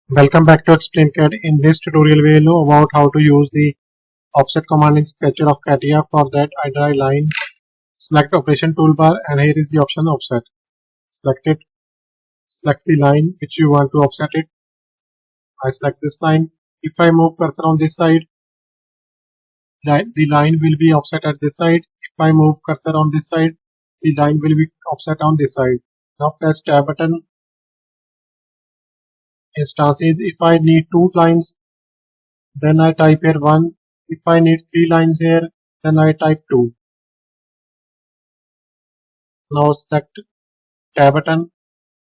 Welcome back to Explain CAD. In this tutorial, we will know about how to use the offset command in sketcher of CATIA. For that, I draw a line, select operation toolbar, and here is the option offset. Select it, select the line which you want to offset it. I select this line. If I move cursor on this side, the line will be offset at this side. If I move cursor on this side, the line will be offset on this side. Now press tab button. Instances, if I need two lines, then I type here 1. If I need 3 lines here, then I type 2. Now select tab button,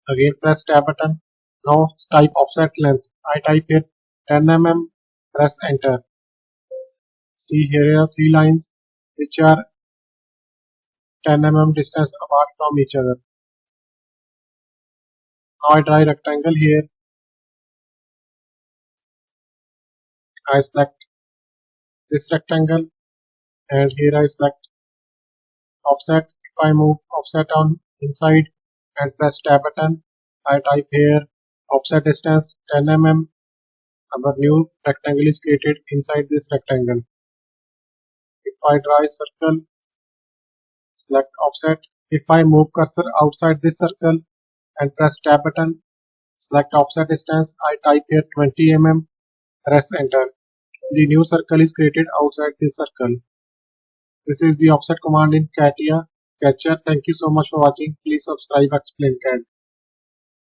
again press tab button. Now type offset length. I type here 10 mm, press enter. See, here are 3 lines which are 10 mm distance apart from each other. Now I draw a rectangle here. I select this rectangle and here I select offset. If I move offset on inside and press tab button, I type here offset distance 10 mm. Our new rectangle is created inside this rectangle. If I draw a circle, select offset. If I move cursor outside this circle and press tab button, select offset distance, I type here 20 mm, press enter. The new circle is created outside this circle. This is the offset command in CATIA. Catcher. Thank you so much for watching. Please subscribe Explain CAD.